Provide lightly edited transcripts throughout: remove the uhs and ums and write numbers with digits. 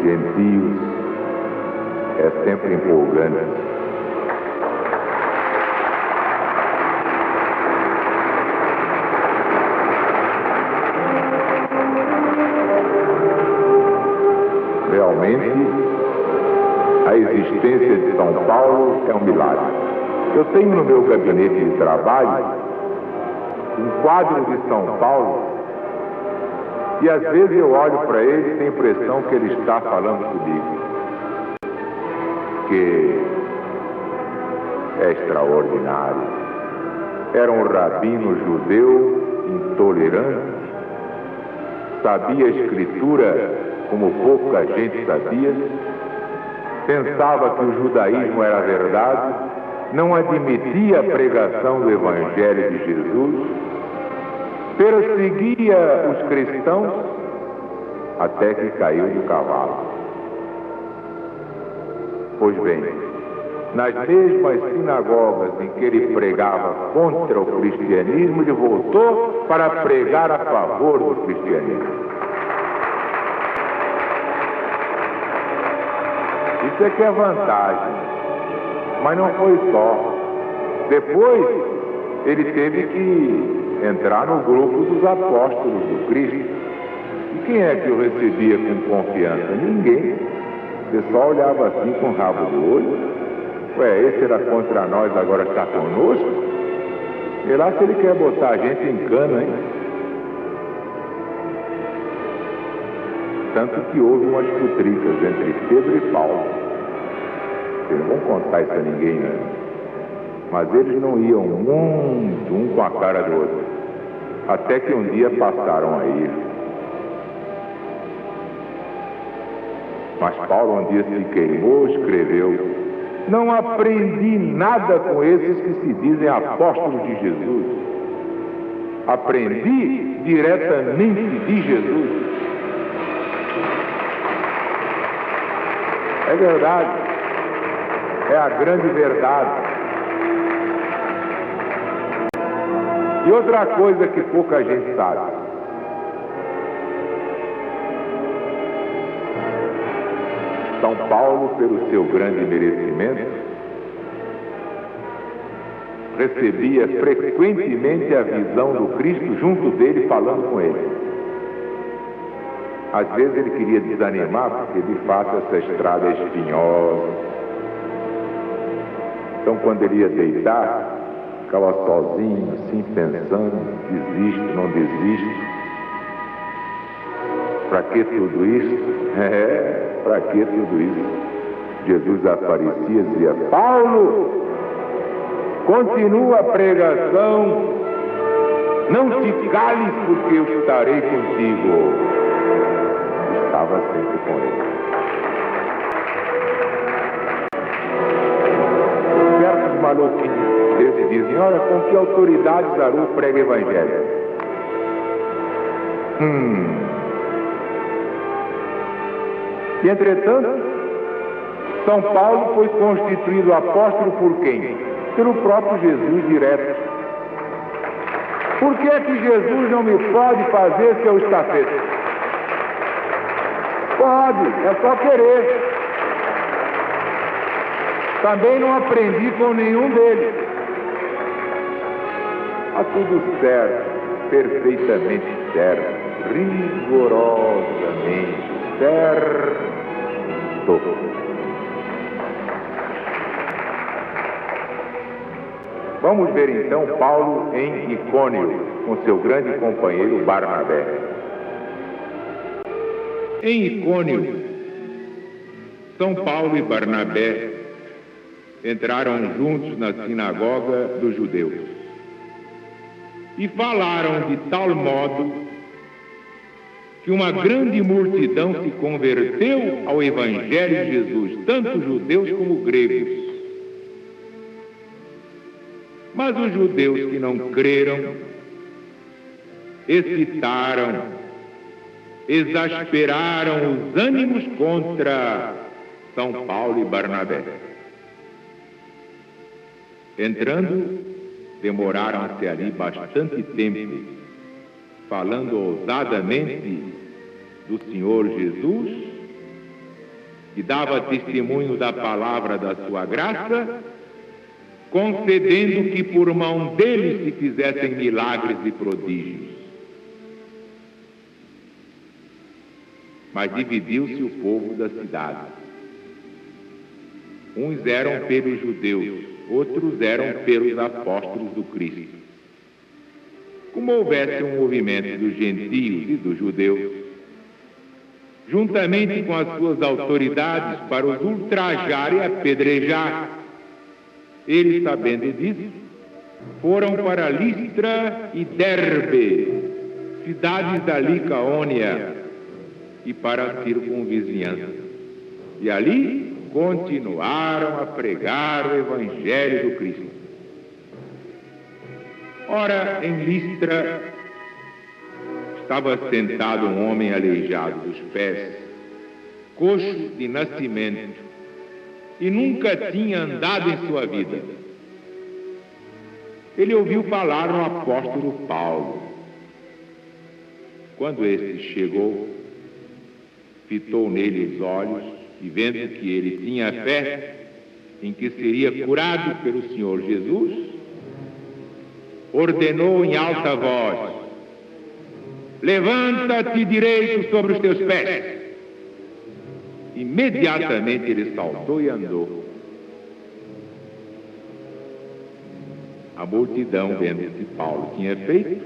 gentios é sempre empolgante. Realmente, a existência de São Paulo é um milagre. Eu tenho no meu gabinete de trabalho um quadro de São Paulo e às vezes eu olho para ele e tenho a impressão que ele está falando comigo. Que é extraordinário. Era um rabino judeu intolerante, sabia a escritura como pouca gente sabia, pensava que o judaísmo era verdade, não admitia a pregação do Evangelho de Jesus, perseguia os cristãos até que caiu do cavalo. Pois bem, nas mesmas sinagogas em que ele pregava contra o cristianismo, ele voltou para pregar a favor do cristianismo. Isso é que é vantagem. Mas não foi só. Depois, ele teve que entrar no grupo dos apóstolos do Cristo. E quem é que o recebia com confiança? Ninguém. Você só olhava assim com o rabo do olho. Ué, esse era contra nós, agora está conosco? E lá se ele quer botar a gente em cana, hein? Tanto que houve umas futricas entre Pedro e Paulo. Vocês não vão contar isso a ninguém, né? Mas eles não iam muito um com a cara do outro. Até que um dia passaram a ir. Mas Paulo um dia se queimou, escreveu: não aprendi nada com esses que se dizem apóstolos de Jesus. Aprendi diretamente de Jesus. É verdade, é a grande verdade. E outra coisa que pouca gente sabe. São Paulo, pelo seu grande merecimento, recebia frequentemente a visão do Cristo junto dele, falando com ele. Às vezes ele queria desanimar, porque de fato essa estrada é espinhosa. Então quando ele ia deitar, ficava sozinho, assim, pensando: desisto, não desisto. Para que tudo isso? Para que tudo isso? Jesus aparecia e dizia: Paulo, continua a pregação, não te cales, porque eu estarei contigo. Estava sempre com ele. Certos maluquinhos desses dizem: olha, com que autoridade Zaru prega evangelho? E entretanto, São Paulo foi constituído apóstolo por quem? Pelo próprio Jesus direto. Por que é que Jesus não me pode fazer seu estafeta? Pode, é só querer. Também não aprendi com nenhum deles. Está tudo certo, perfeitamente certo, rigorosamente certo. Vamos ver então Paulo em Icônio, com seu grande companheiro Barnabé. Em Icônio, São Paulo e Barnabé entraram juntos na sinagoga dos judeus e falaram de tal modo que uma grande multidão se converteu ao Evangelho de Jesus, tanto judeus como gregos. Mas os judeus que não creram excitaram, exasperaram os ânimos contra São Paulo e Barnabé. Entrando, demoraram-se ali bastante tempo, falando ousadamente do Senhor Jesus que dava testemunho da palavra da sua graça, concedendo que por mão dele se fizessem milagres e prodígios. Mas dividiu-se o povo da cidade. Uns eram pelos judeus, outros eram pelos apóstolos do Cristo. Como houvesse um movimento dos gentios e dos judeus, juntamente com as suas autoridades, para os ultrajar e apedrejar, eles, sabendo disso, foram para Listra e Derbe, cidades da Licaônia, e para a circunvizinhança. E ali continuaram a pregar o Evangelho do Cristo. Ora, em Listra, estava sentado um homem aleijado dos pés, coxo de nascimento, e nunca tinha andado em sua vida. Ele ouviu falar no apóstolo Paulo. Quando este chegou, fitou nele os olhos e, vendo que ele tinha fé em que seria curado pelo Senhor Jesus, ordenou em alta voz: levanta-te direito sobre os teus pés. Imediatamente ele saltou e andou. A multidão, vendo o que Paulo tinha feito,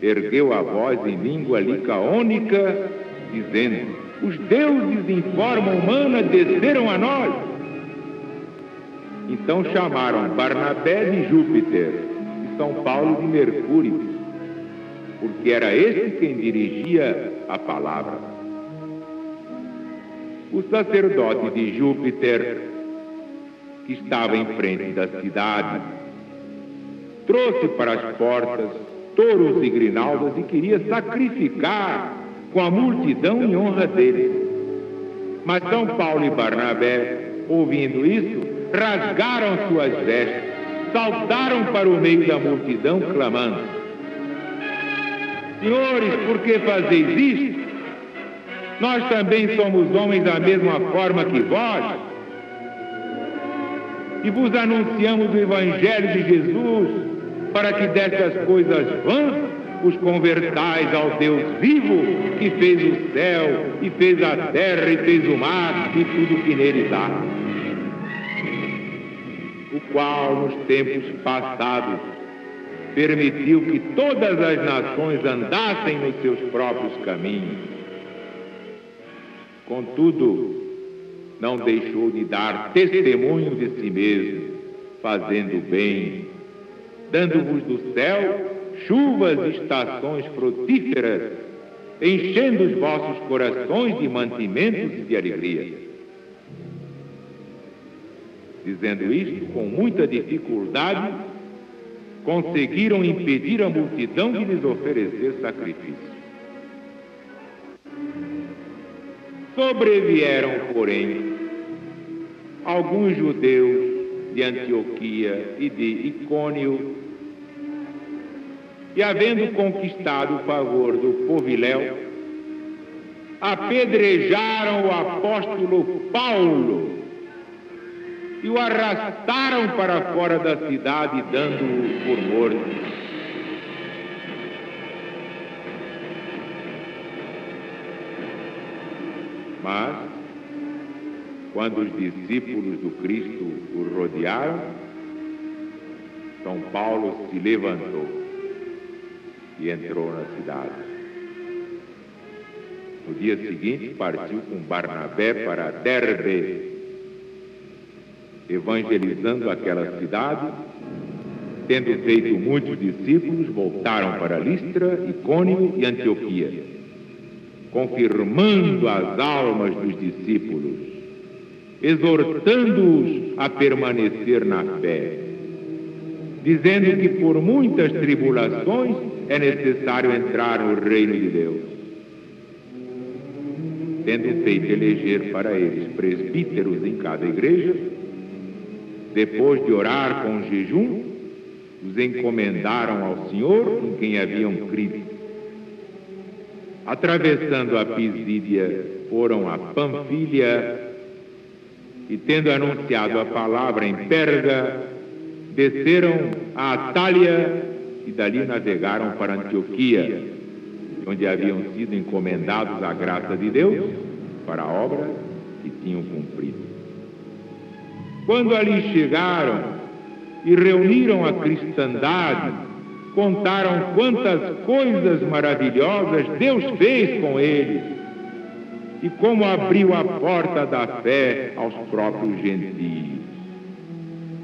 ergueu a voz em língua licaônica, dizendo: os deuses em forma humana desceram a nós. Então chamaram Barnabé de Júpiter e São Paulo de Mercúrio, porque era este quem dirigia a palavra. O sacerdote de Júpiter, que estava em frente da cidade, trouxe para as portas touros e grinaldas e queria sacrificar com a multidão em honra dele. Mas São Paulo e Barnabé, ouvindo isso, rasgaram suas vestes, saltaram para o meio da multidão, clamando: senhores, por que fazeis isto? Nós também somos homens da mesma forma que vós, e vos anunciamos o Evangelho de Jesus, para que destas coisas vãs os convertais ao Deus vivo, que fez o céu, e fez a terra, e fez o mar, e tudo que neles há. O qual, nos tempos passados, permitiu que todas as nações andassem nos seus próprios caminhos. Contudo, não deixou de dar testemunho de si mesmo, fazendo bem, dando-vos do céu chuvas e estações frutíferas, enchendo os vossos corações de mantimentos e de alegria. Dizendo isto, com muita dificuldade, conseguiram impedir a multidão de lhes oferecer sacrifício. Sobrevieram, porém, alguns judeus de Antioquia e de Icônio, e, havendo conquistado o favor do poviléu, apedrejaram o apóstolo Paulo e o arrastaram para fora da cidade, dando-o por morto. Mas, quando os discípulos do Cristo o rodearam, São Paulo se levantou e entrou na cidade. No dia seguinte, partiu com Barnabé para Derbe, evangelizando aquela cidade. Tendo feito muitos discípulos, voltaram para Listra, Icônio e Antioquia, confirmando as almas dos discípulos, exortando-os a permanecer na fé, dizendo que por muitas tribulações é necessário entrar no reino de Deus. Tendo feito eleger para eles presbíteros em cada igreja, depois de orar com jejum, os encomendaram ao Senhor em quem haviam crido. atravessando a Pisídia, foram a Panfilha e, tendo anunciado a palavra em Perga, desceram a Atália e dali navegaram para Antioquia, onde haviam sido encomendados à graça de Deus para a obra que tinham cumprido. Quando ali chegaram e reuniram a cristandade, contaram quantas coisas maravilhosas Deus fez com eles e como abriu a porta da fé aos próprios gentios.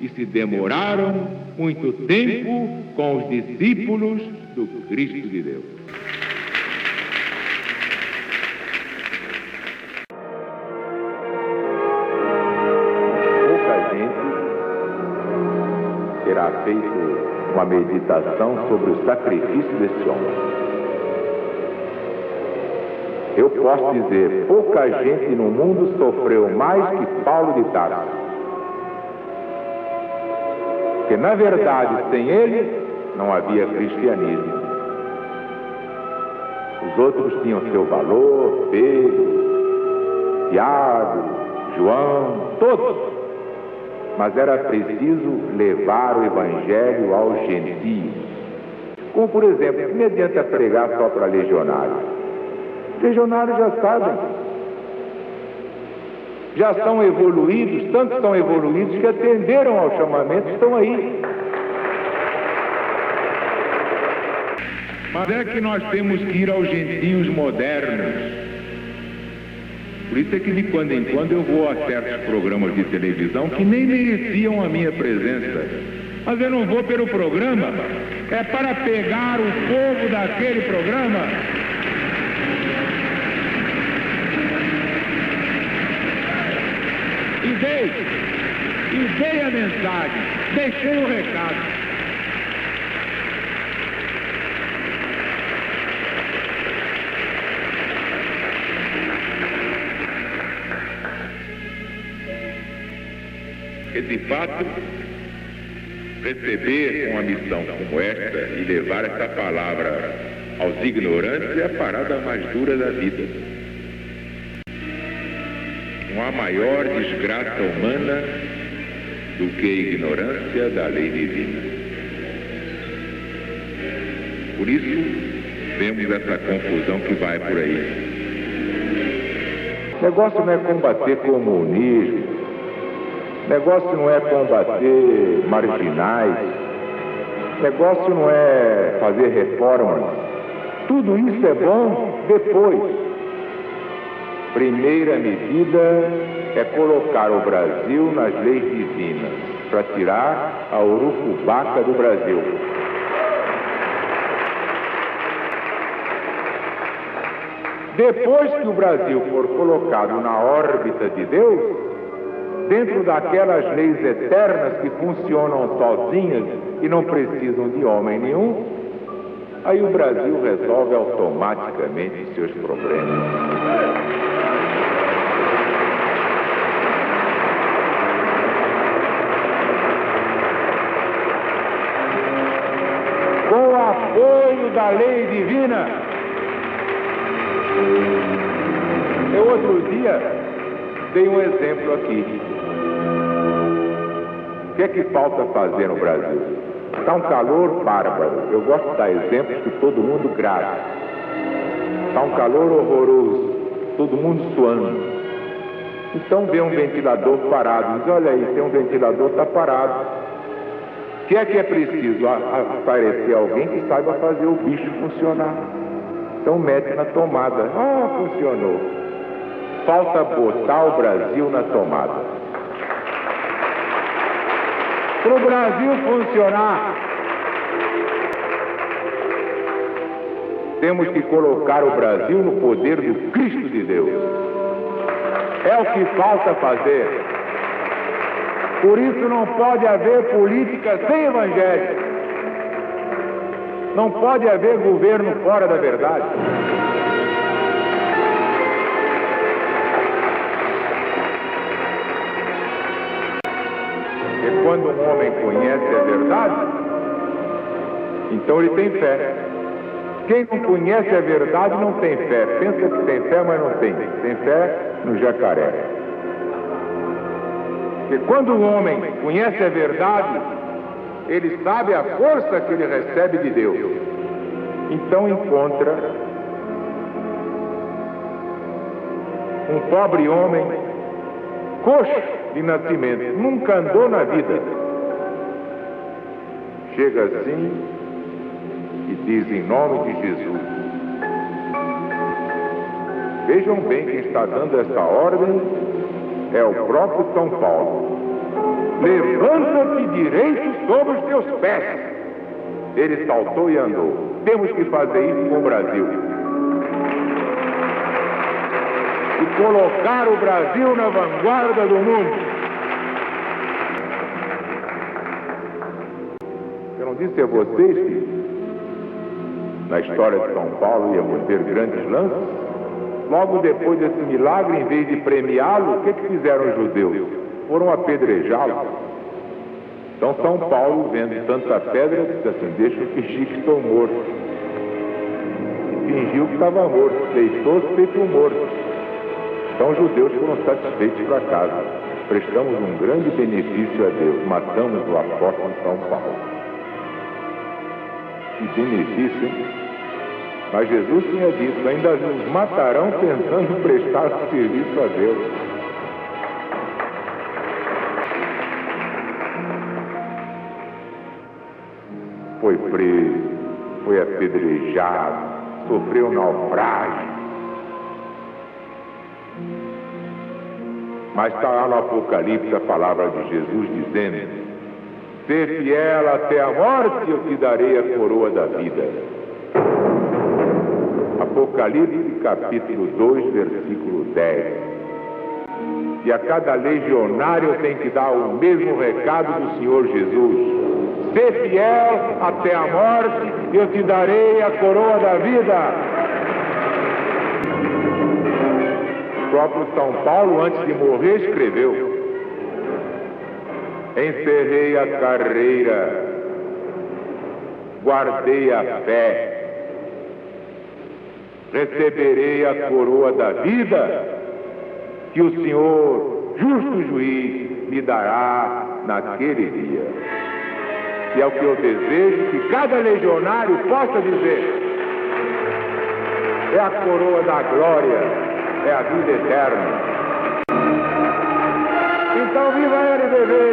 E se demoraram muito tempo com os discípulos do Cristo de Deus. Pouca gente terá feito uma meditação sobre o sacrifício desse homem. Eu posso dizer, pouca gente no mundo sofreu mais que Paulo de Tarso. Porque, na verdade, sem ele, não havia cristianismo. Os outros tinham seu valor, Pedro, Tiago, João, todos. Mas era preciso levar o evangelho aos gentios. Como, por exemplo, não me adianta pregar só para legionários. Legionários já sabem. Já são evoluídos, tanto são evoluídos que atenderam ao chamamento, estão aí. Mas é que nós temos que ir aos gentios modernos. Por isso é que de quando em quando eu vou a certos programas de televisão que nem mereciam a minha presença. Mas eu não vou pelo programa, é para pegar o povo daquele programa. E dei a mensagem, deixei o recado. E de fato, receber uma missão como esta e levar essa palavra aos ignorantes é a parada mais dura da vida. Não há maior desgraça humana do que a ignorância da lei divina. Por isso, vemos essa confusão que vai por aí. O negócio não é combater comunismo, o negócio não é combater marginais, o negócio não é fazer reformas. Tudo isso é bom depois. Primeira medida é colocar o Brasil nas leis divinas, para tirar a urucubaca do Brasil. Depois que o Brasil for colocado na órbita de Deus, dentro daquelas leis eternas que funcionam sozinhas e não precisam de homem nenhum, aí o Brasil resolve automaticamente os seus problemas. Com o apoio da lei divina. Eu outro dia dei um exemplo aqui. O que é que falta fazer no Brasil? Está um calor bárbaro. Eu gosto de dar exemplos que todo mundo grava. Está um calor horroroso. Todo mundo suando. Então vê um ventilador parado. Diz, olha aí, tem um ventilador, está parado. O que é preciso? Aparecer alguém que saiba fazer o bicho funcionar. Então mete na tomada. Ah, funcionou. Falta botar o Brasil na tomada. Para o Brasil funcionar, temos que colocar o Brasil no poder do Cristo de Deus. É o que falta fazer. Por isso não pode haver política sem evangelho. Não pode haver governo fora da verdade. E quando um homem conhece a verdade, então ele tem fé. Quem não conhece a verdade não tem fé. Pensa que tem fé, mas não tem. Tem fé no jacaré. Porque quando o homem conhece a verdade, ele sabe a força que ele recebe de Deus. Então encontra um pobre homem, coxo de nascimento, nunca andou na vida. Chega assim e diz em nome de Jesus. Vejam bem, quem está dando esta ordem é o próprio São Paulo. Levanta-te direito sobre os teus pés. Ele saltou e andou. Temos que fazer isso com o Brasil. E colocar o Brasil na vanguarda do mundo. Eu não disse a vocês que na história de São Paulo íamos ter grandes lances? Logo depois desse milagre, em vez de premiá-lo, o que fizeram os judeus? Foram apedrejá-lo. Então São Paulo, vendo tanta pedra, disse assim: deixa eu fingir que estou morto. E fingiu que estava morto, deitou-se feito morto. Então os judeus foram satisfeitos para casa. Prestamos um grande benefício a Deus, matamos o apóstolo São Paulo. Que benefício, hein? Mas Jesus tinha dito: ainda nos matarão tentando prestar serviço a Deus. Foi preso, foi apedrejado, sofreu naufrágio. Mas está lá no Apocalipse a palavra de Jesus dizendo: ser fiel até a morte, eu te darei a coroa da vida. Apocalipse capítulo 2, versículo 10. E a cada legionário tem que dar o mesmo recado do Senhor Jesus: ser fiel até a morte, eu te darei a coroa da vida. O próprio São Paulo, antes de morrer, escreveu: encerrei a carreira, guardei a fé, receberei a coroa da vida que o Senhor, justo juiz, me dará naquele dia. E é o que eu desejo que cada legionário possa dizer: é a coroa da glória, é a vida eterna. Então viva a LDV!